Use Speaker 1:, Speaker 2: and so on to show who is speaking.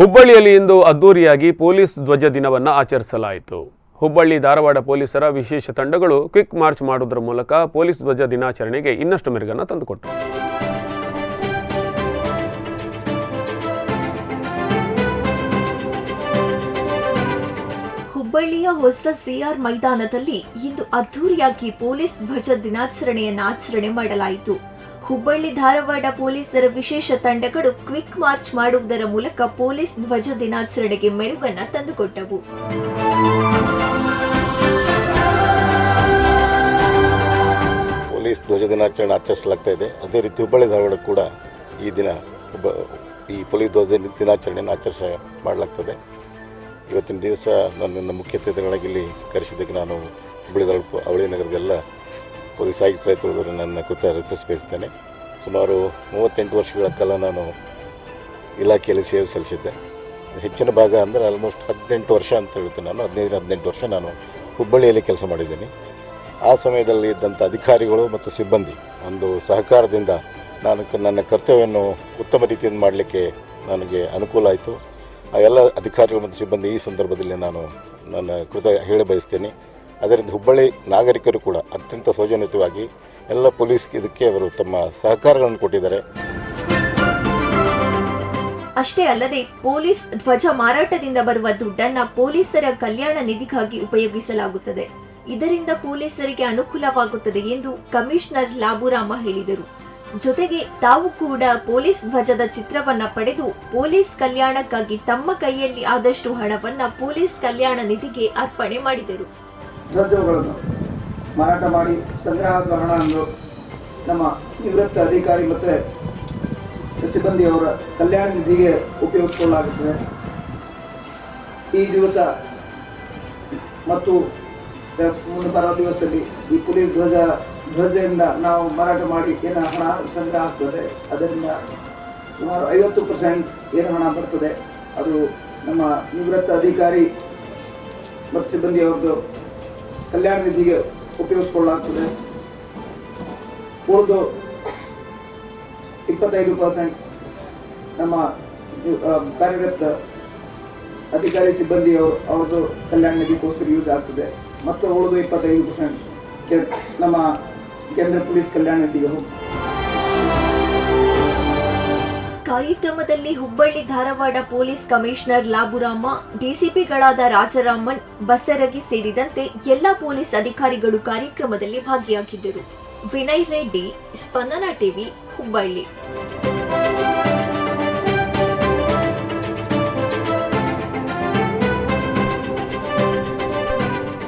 Speaker 1: ಹುಬ್ಬಳ್ಳಿಯಲ್ಲಿ ಇಂದು ಅದ್ದೂರಿಯಾಗಿ ಪೊಲೀಸ್ ಧ್ವಜ ದಿನವನ್ನು ಆಚರಿಸಲಾಯಿತು. ಹುಬ್ಬಳ್ಳಿ ಧಾರವಾಡ ಪೊಲೀಸರ ವಿಶೇಷ ತಂಡಗಳು ಕ್ವಿಕ್ ಮಾರ್ಚ್ ಮಾಡುವುದರ ಮೂಲಕ ಪೊಲೀಸ್ ಧ್ವಜ ದಿನಾಚರಣೆಗೆ ಇನ್ನಷ್ಟು ಮೆರುಗನ್ನು ತಂದುಕೊಟ್ಟರು.
Speaker 2: ಹುಬ್ಬಳ್ಳಿಯ ಹೊಸ ಸಿಆರ್ ಮೈದಾನದಲ್ಲಿ ಇಂದು ಅದ್ದೂರಿಯಾಗಿ ಪೊಲೀಸ್ ಧ್ವಜ ದಿನಾಚರಣೆಯನ್ನು ಆಚರಣೆ ಮಾಡಲಾಯಿತು. ಹುಬ್ಬಳ್ಳಿ ಧಾರವಾಡ ಪೊಲೀಸರ ವಿಶೇಷ ತಂಡಗಳು ಕ್ವಿಕ್ ಮಾರ್ಚ್ ಮಾಡುವುದರ ಮೂಲಕ ಪೊಲೀಸ್ ಧ್ವಜ ದಿನಾಚರಣೆಗೆ ಮೆರುಗನ್ನು ತಂದುಕೊಟ್ಟವು.
Speaker 3: ಪೊಲೀಸ್ ಧ್ವಜ ದಿನಾಚರಣೆ ಆಚರಿಸಲಾಗ್ತಾ ಇದೆ. ಅದೇ ರೀತಿ ಹುಬ್ಬಳ್ಳಿ ಧಾರವಾಡ ಕೂಡ ಈ ದಿನ ಈ ಪೊಲೀಸ್ ಧ್ವಜ ದಿನಾಚರಣೆಯನ್ನು ಮಾಡಲಾಗ್ತದೆ. ಇವತ್ತಿನ ದಿವಸ ನನ್ನ ಮುಖ್ಯ ಅತಿಥಿಗಳಾಗಿ ಇಲ್ಲಿ ಕರೆಸಿದ್ದಕ್ಕೆ ನಾನು ಹುಬ್ಬಳ್ಳಿ ಧಾರವಾಡ ಅವಳಿ ನಗರದ ಎಲ್ಲ ಪೊಲೀಸ್ ಆಯುಕ್ತರಾಗಿ ನನ್ನ ಕೃತಜ್ಞತೆ ಬಯಸ್ತೇನೆ. ಸುಮಾರು 38 ವರ್ಷಗಳ ಕಾಲ ನಾನು ಇಲಾಖೆಯಲ್ಲಿ ಸೇವೆ ಸಲ್ಲಿಸಿದ್ದೆ. ಹೆಚ್ಚಿನ ಭಾಗ ಅಂದರೆ ಆಲ್ಮೋಸ್ಟ್ 18 ವರ್ಷ ಅಂತ ಹೇಳ್ತೇನೆ. ನಾನು 15-18 ವರ್ಷ ನಾನು ಹುಬ್ಬಳ್ಳಿಯಲ್ಲಿ ಕೆಲಸ ಮಾಡಿದ್ದೀನಿ. ಆ ಸಮಯದಲ್ಲಿ ಇದ್ದಂಥ ಅಧಿಕಾರಿಗಳು ಮತ್ತು ಸಿಬ್ಬಂದಿ ಒಂದು ಸಹಕಾರದಿಂದ ನನ್ನ ಕರ್ತವ್ಯವನ್ನು ಉತ್ತಮ ರೀತಿಯಿಂದ ಮಾಡಲಿಕ್ಕೆ ನನಗೆ ಅನುಕೂಲ ಆಯಿತು. ಆ ಎಲ್ಲ ಅಧಿಕಾರಿಗಳು ಮತ್ತು ಸಿಬ್ಬಂದಿ ಈ ಸಂದರ್ಭದಲ್ಲಿ ನಾನು ನನ್ನ ಹೇಳ ಬಯಸ್ತೇನೆ. ಅದರಿಂದ ಹುಬ್ಬಳ್ಳಿ ನಾಗರಿಕರು ಕೂಡ ಅತ್ಯಂತ ಸೌಜನ್ಯಯುತವಾಗಿ ಎಲ್ಲ ಪೊಲೀಸ್ ಇದಕ್ಕೆ ಅವರು ತಮ್ಮ ಸಹಕಾರಗಳನ್ನು ಕೊಟ್ಟಿದ್ದಾರೆ.
Speaker 2: ಅಷ್ಟೇ ಅಲ್ಲದೆ ಪೊಲೀಸ್ ಧ್ವಜ ಮಾರಾಟದಿಂದ ಬರುವ ದುಡ್ಡನ್ನು ಪೊಲೀಸರ ಕಲ್ಯಾಣ ನಿಧಿಗಾಗಿ ಉಪಯೋಗಿಸಲಾಗುತ್ತದೆ. ಇದರಿಂದ ಪೊಲೀಸರಿಗೆ ಅನುಕೂಲವಾಗುತ್ತದೆ ಎಂದು ಕಮಿಷನರ್ ಲಾಬುರಾಮ ಹೇಳಿದರು. ಜೊತೆಗೆ ತಾವು ಕೂಡ ಪೊಲೀಸ್ ಧ್ವಜದ ಚಿತ್ರವನ್ನ ಪಡೆದು ಪೊಲೀಸ್ ಕಲ್ಯಾಣಕ್ಕಾಗಿ ತಮ್ಮ ಕೈಯಲ್ಲಿ ಆದಷ್ಟು ಹಣವನ್ನ ಪೊಲೀಸ್ ಕಲ್ಯಾಣ ನಿಧಿಗೆ ಅರ್ಪಣೆ ಮಾಡಿದರು.
Speaker 4: ಧ್ವಜಗಳನ್ನು ಮಾರಾಟ ಮಾಡಿ ಸಂಗ್ರಹ ಹಣವನ್ನು ನಮ್ಮ ನಿವೃತ್ತ ಅಧಿಕಾರಿ ಮತ್ತು ಸಿಬ್ಬಂದಿಯವರ ಕಲ್ಯಾಣ ನಿಧಿಗೆ ಉಪಯೋಗಿಸಿಕೊಳ್ಳಲಾಗುತ್ತದೆ. ಈ ದಿವಸ ಮತ್ತು ಮುಂದೆ ಬರುವ ದಿವಸದಲ್ಲಿ ಈ ಪೊಲೀಸ್ ಧ್ವಜದಿಂದ ನಾವು ಮಾರಾಟ ಮಾಡಿ ಏನು ಹಣ ಸಂಗ್ರಹ ಆಗ್ತದೆ, ಅದರಿಂದ ಸುಮಾರು 50% ಏನು ಹಣ ಬರ್ತದೆ ಅದು ನಮ್ಮ ನಿವೃತ್ತ ಅಧಿಕಾರಿ ಮತ್ತು ಸಿಬ್ಬಂದಿಯವ್ರದ್ದು ಕಲ್ಯಾಣ ನಿಧಿಗೆ ಉಪಯೋಗಿಸಿಕೊಳ್ಳಲಾಗ್ತದೆ. ಉಳಿದು 25% ನಮ್ಮ ಕಾರ್ಯರತ ಅಧಿಕಾರಿ ಸಿಬ್ಬಂದಿಯವರು ಅವ್ರದ್ದು ಕಲ್ಯಾಣ ನಿಧಿಗೋಸ್ಕರ ಯೂಸ್ ಆಗ್ತದೆ. ಮತ್ತು ಉಳಿದು 25% ನಮ್ಮ ಕೇಂದ್ರ ಪೊಲೀಸ್ ಕಲ್ಯಾಣ ನಿಧಿಗೆ ಹೋಗ್ತದೆ.
Speaker 2: ಕಾರ್ಯಕ್ರಮದಲ್ಲಿ ಹುಬ್ಬಳ್ಳಿ ಧಾರವಾಡ ಪೊಲೀಸ್ ಕಮಿಷನರ್ ಲಾಬುರಾಮ, ಡಿಸಿಪಿಗಳಾದ ರಾಜರಾಮನ್, ಬಸರಗಿ ಸೇರಿದಂತೆ ಎಲ್ಲ ಪೊಲೀಸ್ ಅಧಿಕಾರಿಗಳು ಕಾರ್ಯಕ್ರಮದಲ್ಲಿ ಭಾಗಿಯಾಗಿದ್ದರು. ವಿನಯ್ ರೆಡ್ಡಿ, ಸ್ಪಂದನ ಟಿವಿ, ಹುಬ್ಬಳ್ಳಿ.